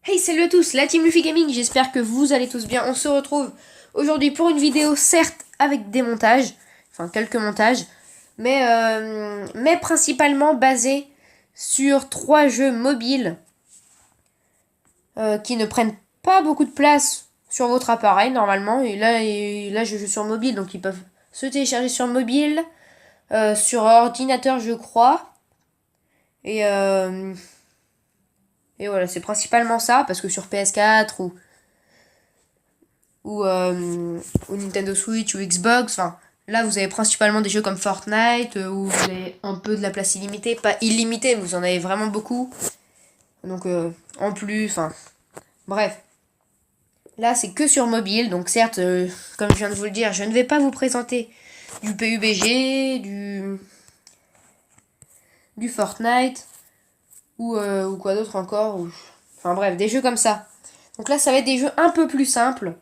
Hey, salut à tous, la team Luffy Gaming, j'espère que vous allez tous bien. On se retrouve aujourd'hui pour une vidéo, certes avec des montages, enfin quelques montages, mais principalement basée sur 3 jeux mobiles qui ne prennent pas beaucoup de place sur votre appareil normalement. Et là je joue sur mobile, donc ils peuvent se télécharger sur mobile, sur ordinateur je crois, et, euh, et voilà, c'est principalement ça, parce que sur PS4 ou Nintendo Switch ou Xbox. Enfin, là, vous avez principalement des jeux comme Fortnite où vous avez un peu de la place illimitée, pas illimitée, mais vous en avez vraiment beaucoup. Donc, en plus, enfin, bref. Là, c'est que sur mobile, donc certes, comme je viens de vous le dire, je ne vais pas vous présenter du PUBG, du Fortnite ou quoi d'autre encore. Enfin bref, des jeux comme ça. Donc là, ça va être des jeux un peu plus simples.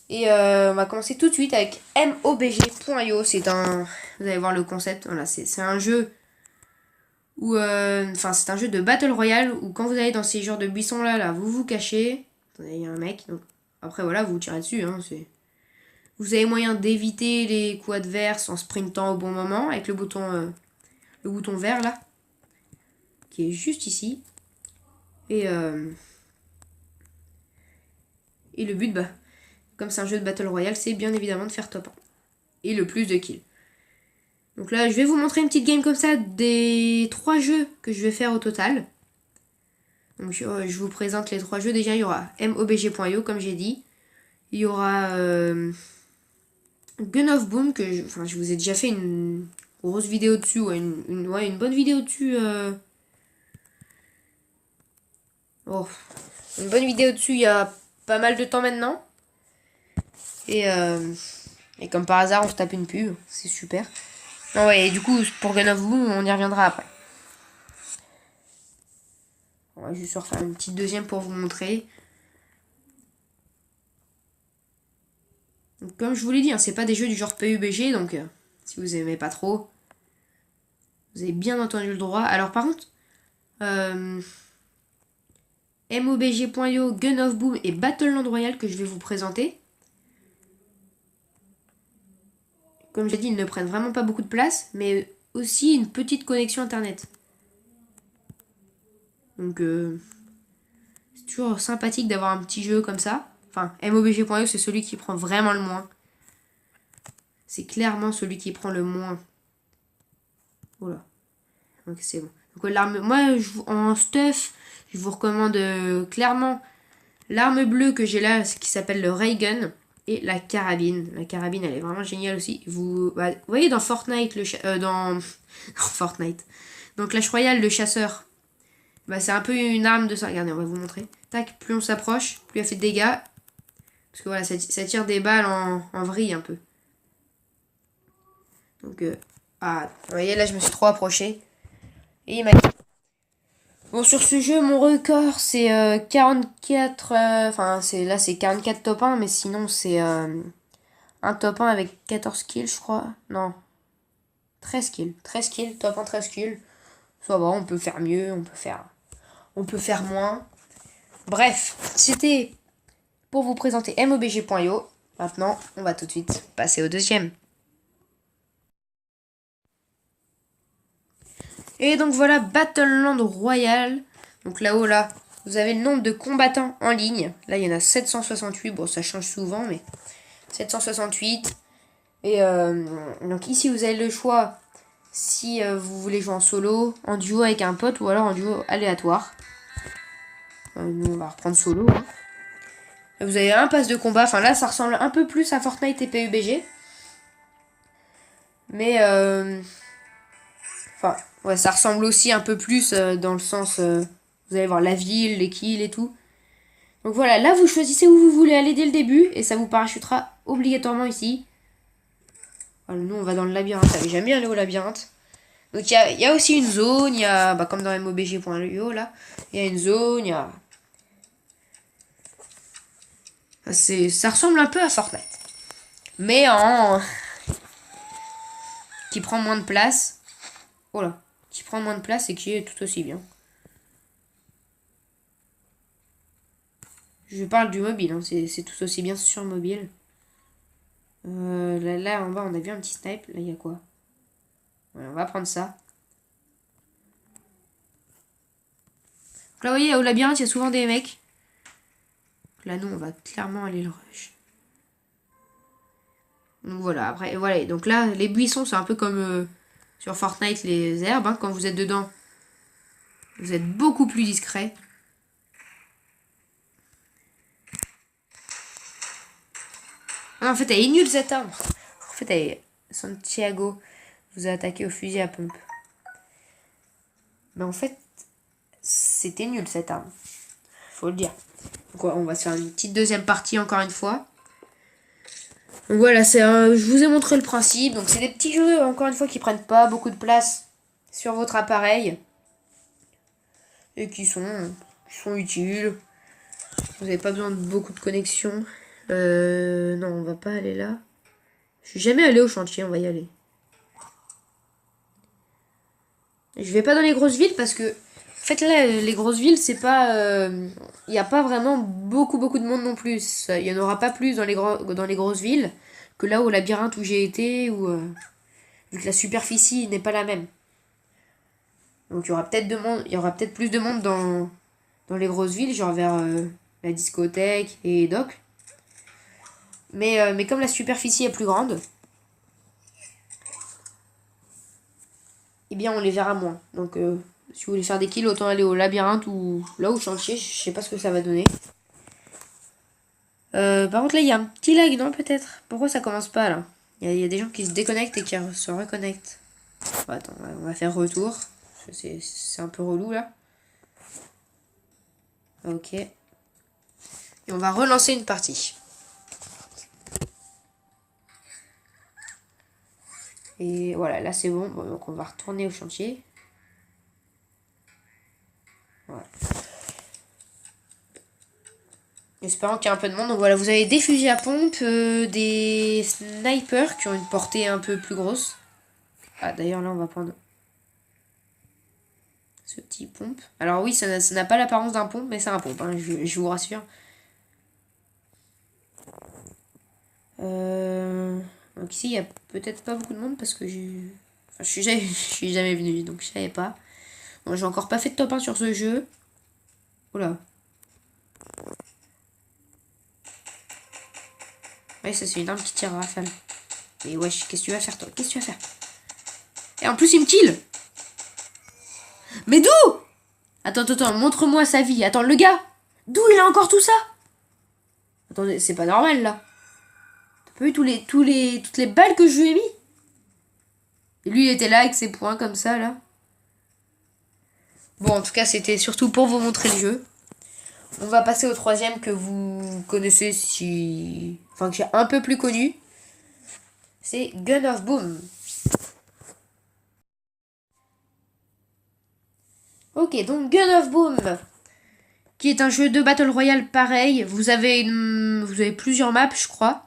Et on va commencer tout de suite avec mobg.io. C'est un. Vous allez voir le concept. Voilà, c'est un jeu où. Enfin, c'est un jeu de Battle Royale où quand vous allez dans ces genres de buissons là, vous vous cachez. Attendez, il y a un mec. Donc, après, voilà, vous vous tirez dessus. Hein, vous avez moyen d'éviter les coups adverses en sprintant au bon moment avec le bouton vert là, qui est juste ici. Et, euh, et le but, bah, comme c'est un jeu de Battle Royale, c'est bien évidemment de faire top 1. Et le plus de kills. Donc là, je vais vous montrer une petite game comme ça des 3 jeux que je vais faire au total. Donc je vous présente les 3 jeux. Déjà, il y aura mobg.io, comme j'ai dit. Il y aura Gun of Boom, je vous ai déjà fait une grosse vidéo dessus, ouais, une bonne vidéo dessus. Oh, une bonne vidéo dessus il y a pas mal de temps maintenant. Et, euh, et comme par hasard, on se tape une pub. C'est super. Non, ouais, et du coup, pour Gun of Boom, on y reviendra après. On va juste refaire une petite deuxième pour vous montrer. Donc, comme je vous l'ai dit, hein, c'est pas des jeux du genre PUBG, donc si vous aimez pas trop, vous avez bien entendu le droit. Alors par contre, euh, mobg.io, Gun of Boom et Battleland Royale que je vais vous présenter. Comme j'ai dit, ils ne prennent vraiment pas beaucoup de place, mais aussi une petite connexion internet. Donc c'est toujours sympathique d'avoir un petit jeu comme ça. Enfin, mobg.io, c'est celui qui prend vraiment le moins. C'est clairement celui qui prend le moins. Voilà. Donc c'est bon. Donc, moi, en stuff, je vous recommande clairement l'arme bleue que j'ai là, qui s'appelle le Ray Gun, et la carabine. La carabine, elle est vraiment géniale aussi. Vous voyez dans Fortnite, dans Fortnite, dans Clash Royale, le chasseur, c'est un peu une arme de ça. Regardez, on va vous montrer. Tac, plus on s'approche, plus elle fait de dégâts. Parce que voilà, ça tire des balles en vrille un peu. Donc, vous voyez, là, je me suis trop approché. Et il m'a dit. Bon, sur ce jeu, mon record, c'est 44. Enfin, c'est 44 top 1, mais sinon, c'est un top 1 avec 14 kills, je crois. Non, 13 kills. 13 kills, top 1, 13 kills. Ça va, on peut faire mieux, on peut faire moins. Bref, c'était pour vous présenter mobg.io. Maintenant, on va tout de suite passer au deuxième. Et donc voilà, Battleland Royale. Donc là-haut, là, vous avez le nombre de combattants en ligne. Là, il y en a 768. Bon, ça change souvent, mais 768. Et donc ici, vous avez le choix si vous voulez jouer en solo, en duo avec un pote ou alors en duo aléatoire. Nous, on va reprendre solo. Hein. Vous avez un pass de combat. Enfin, là, ça ressemble un peu plus à Fortnite et PUBG. Mais, enfin, ouais, ça ressemble aussi un peu plus dans le sens... vous allez voir la ville, les kills et tout. Donc voilà, là, vous choisissez où vous voulez aller dès le début. Et ça vous parachutera obligatoirement ici. Voilà, nous, on va dans le labyrinthe. J'aime bien aller au labyrinthe. Donc il y a aussi une zone, il y a, comme dans mobg.io là, il y a une zone, il y a... Ça ressemble un peu à Fortnite. Mais en... qui prend moins de place. Voilà. Qui prend moins de place et qui est tout aussi bien. Je parle du mobile, hein. C'est tout aussi bien sur mobile. Là, en bas, on a vu un petit snipe. Là, il y a quoi? Voilà, on va prendre ça. Donc là, vous voyez, au labyrinthe, il y a souvent des mecs. Là, nous, on va clairement aller le rush. Donc voilà, après, voilà. Donc là, les buissons, c'est un peu comme sur Fortnite, les herbes. Hein. Quand vous êtes dedans, vous êtes beaucoup plus discret. Ah, en fait, elle est nulle cette arme. En fait, elle est... Santiago vous a attaqué au fusil à pompe. Mais en fait, c'était nul cette arme. Faut le dire. Donc on va se faire une petite deuxième partie encore une fois. Donc voilà, je vous ai montré le principe. Donc c'est des petits jeux, encore une fois, qui prennent pas beaucoup de place sur votre appareil. Et qui sont utiles. Vous n'avez pas besoin de beaucoup de connexion. Non, on va pas aller là. Je suis jamais allé au chantier, on va y aller. Je vais pas dans les grosses villes parce que... En fait, là, les grosses villes, c'est pas... Il n'y a pas vraiment beaucoup de monde non plus. Il y en aura pas plus dans les grosses villes que là au labyrinthe où j'ai été, où... vu que la superficie n'est pas la même. Donc il y aura peut-être plus de monde dans les grosses villes, genre vers la discothèque et Doc. Mais comme la superficie est plus grande, eh bien on les verra moins. Donc si vous voulez faire des kills, autant aller au labyrinthe ou là au chantier, je sais pas ce que ça va donner. Par contre là il y a un petit lag, non peut-être? Pourquoi ça commence pas là? Il y a des gens qui se déconnectent et qui se reconnectent. Bon, attends, on va faire retour. C'est un peu relou là. Ok. Et on va relancer une partie. Et voilà, là c'est bon. Donc on va retourner au chantier. Voilà. Espérant qu'il y ait un peu de monde. Donc voilà, vous avez des fusils à pompe, des snipers qui ont une portée un peu plus grosse. Ah d'ailleurs là on va prendre ce petit pompe. Alors oui, ça n'a pas l'apparence d'un pompe, mais c'est un pompe, hein, je vous rassure. Donc ici il y a peut-être pas beaucoup de monde parce que je suis jamais venu, donc je savais pas. Bon, j'ai encore pas fait de top 1 sur ce jeu. Oula. Ouais, ça c'est une arme qui tire à rafale. Mais wesh, qu'est-ce que tu vas faire toi? Qu'est-ce que tu vas faire? Et en plus il me kill. Mais d'où? Attends, montre-moi sa vie. Attends, le gars, d'où il a encore tout ça? Attendez, c'est pas normal là. T'as pas vu toutes les balles que je lui ai mis? Et lui il était là avec ses points comme ça là. Bon, en tout cas, c'était surtout pour vous montrer le jeu. On va passer au troisième que vous connaissez si... Enfin, que j'ai un peu plus connu. C'est Gun of Boom. Ok, donc Gun of Boom, qui est un jeu de Battle Royale pareil. Vous avez plusieurs maps, je crois.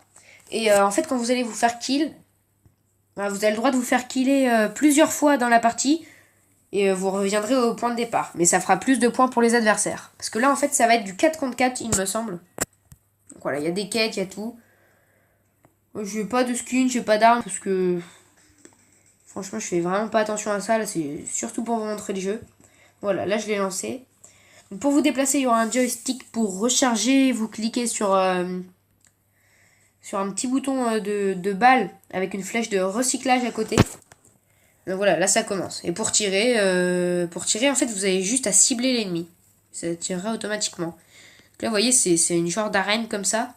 Et en fait, quand vous allez vous faire kill, vous avez le droit de vous faire killer plusieurs fois dans la partie. Et vous reviendrez au point de départ. Mais ça fera plus de points pour les adversaires. Parce que là, en fait, ça va être du 4 contre 4, il me semble. Donc voilà, il y a des quêtes, il y a tout. J'ai pas de skin, j'ai pas d'armes. Parce que... Franchement, je fais vraiment pas attention à ça. Là, c'est surtout pour vous montrer le jeu. Voilà, là, je l'ai lancé. Donc, pour vous déplacer, il y aura un joystick pour recharger. Vous cliquez sur un petit bouton de balle avec une flèche de recyclage à côté. Donc voilà, là ça commence. Et pour tirer, en fait, vous avez juste à cibler l'ennemi. Ça tirera automatiquement. Donc là, vous voyez, c'est une genre d'arène comme ça.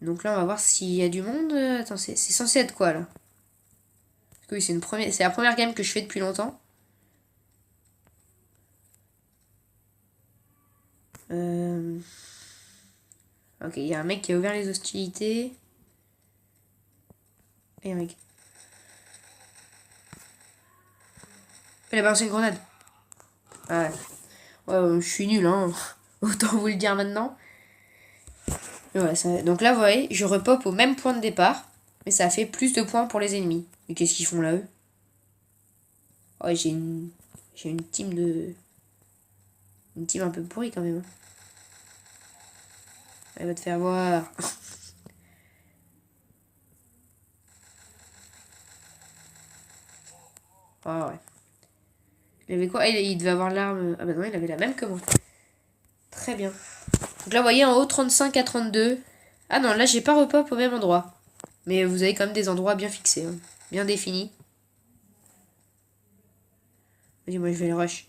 Donc là, on va voir s'il y a du monde. Attends, c'est censé être quoi, là? Parce que oui, c'est la première game que je fais depuis longtemps. Ok, il y a un mec qui a ouvert les hostilités. Et un mec. Il a balancé une grenade. Ah ouais. Ouais, je suis nul, hein. Autant vous le dire maintenant. Ouais, donc là, vous voyez, je repop au même point de départ. Mais ça fait plus de points pour les ennemis. Mais qu'est-ce qu'ils font là, eux? Ouais, j'ai une team de... Une team un peu pourrie quand même. Elle va te faire voir. Ah ouais. Il avait quoi? Ah, il devait avoir l'arme. Ah bah non, il avait la même que moi. Très bien. Donc là, vous voyez, en haut, 35 à 32. Ah non, là, j'ai pas repop au même endroit. Mais vous avez quand même des endroits bien fixés. Hein. Bien définis. Vas-y, moi, je vais le rush.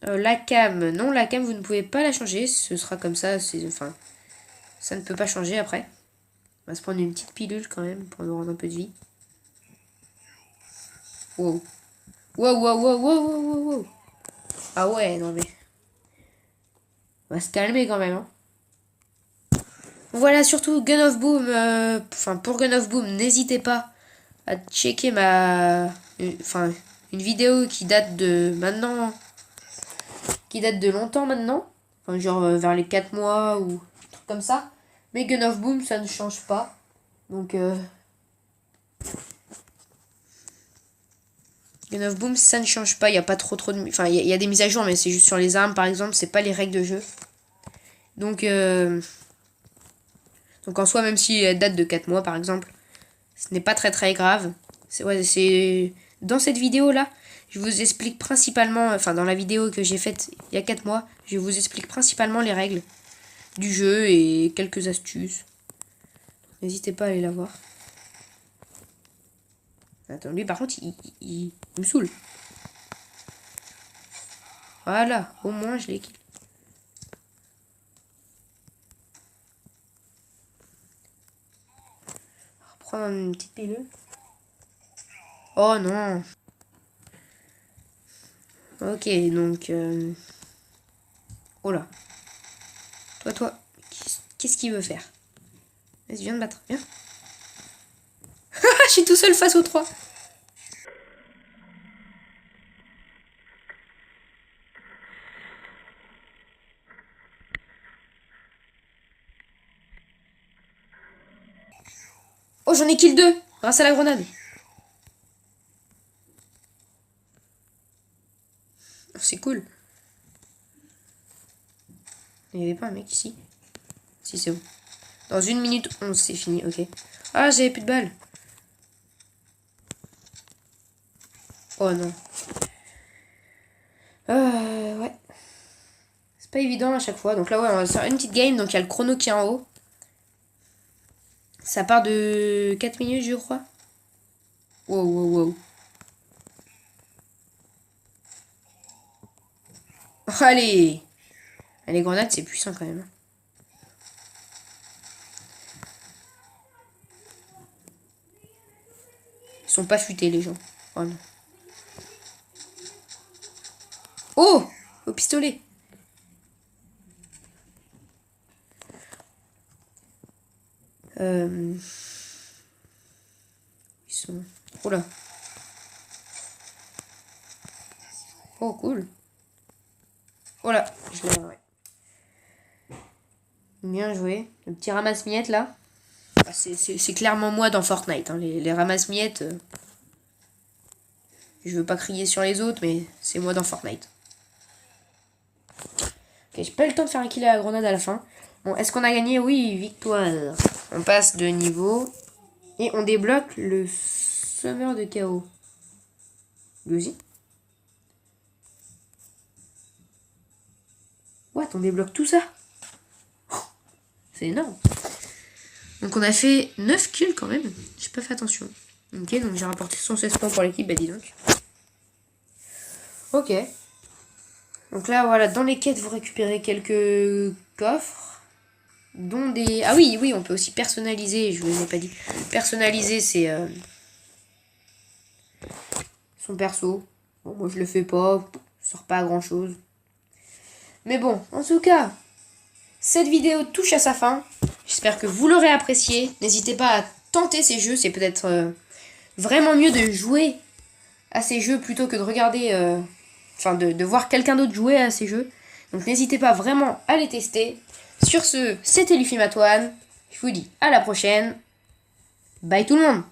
La cam. Non, la cam, vous ne pouvez pas la changer. Ce sera comme ça. Enfin, ça ne peut pas changer après. On va se prendre une petite pilule quand même pour nous rendre un peu de vie. Wow. Wow, wow, wow, wow, wow, wow, wow. Ah ouais, non mais... On va se calmer quand même. Hein. Voilà, surtout Gun of Boom. Enfin, pour Gun of Boom, n'hésitez pas à checker enfin, une vidéo qui date de maintenant... Qui date de longtemps maintenant. Enfin, genre vers les 4 mois ou un truc comme ça. Mais Gun of Boom, ça ne change pas. Donc... Gun of Boom, ça ne change pas. Il n'y a pas trop de... Enfin, il y a des mises à jour, mais c'est juste sur les armes, par exemple. C'est pas les règles de jeu. Donc en soi, même si elle date de 4 mois, par exemple, ce n'est pas très très grave. C'est dans cette vidéo-là, je vous explique principalement... Enfin, dans la vidéo que j'ai faite il y a 4 mois, je vous explique principalement les règles du jeu et quelques astuces. N'hésitez pas à aller la voir. Attends, lui par contre, il me saoule. Voilà, au moins je l'ai kill. Prendre une petite pilule. Oh non. Ok, donc... Oh là. Toi. Qu'est-ce qu'il veut faire? Vas-y, viens te battre, viens. Je suis tout seul face aux 3. Oh, j'en ai kill 2 grâce à la grenade. Oh, c'est cool. Il n'y avait pas un mec ici? Si, c'est bon. Dans 1 minute 11, c'est fini, ok. Ah, j'avais plus de balles. Oh non. Ouais. C'est pas évident à chaque fois. Donc là, ouais, on va faire une petite game. Donc il y a le chrono qui est en haut. Ça part de 4 minutes, je crois. Wow, wow, wow. Allez! Les grenades, c'est puissant quand même. Ils sont pas futés, les gens. Oh non. Oh! Au pistolet! Ils sont... Oh là. Oh, cool. Oh là, je l'ai, ouais. Bien joué. Le petit ramasse-miettes, là. Ah, c'est clairement moi dans Fortnite. Hein. Les ramasse-miettes... Je veux pas crier sur les autres, mais c'est moi dans Fortnite. Ok, j'ai pas eu le temps de faire un kill à la grenade à la fin. Bon, est-ce qu'on a gagné? Oui, victoire. On passe de niveau. Et on débloque le semeur de chaos. Lui aussi. What? On débloque tout ça? Oh, c'est énorme. Donc on a fait 9 kills quand même. J'ai pas fait attention. Ok, donc j'ai rapporté 116 points pour l'équipe, bah dis donc. Ok. Donc là, voilà, dans les quêtes, vous récupérez quelques coffres. Dont des... Ah oui, on peut aussi personnaliser, je vous ai pas dit. Personnaliser, c'est son perso. Bon, moi je le fais pas, ça sort pas à grand chose. Mais bon, en tout cas, cette vidéo touche à sa fin. J'espère que vous l'aurez apprécié. N'hésitez pas à tenter ces jeux, c'est peut-être vraiment mieux de jouer à ces jeux plutôt que de regarder... Enfin, de voir quelqu'un d'autre jouer à ces jeux. Donc n'hésitez pas vraiment à les tester. Sur ce, c'était Luffy Matoine. Je vous dis à la prochaine. Bye tout le monde!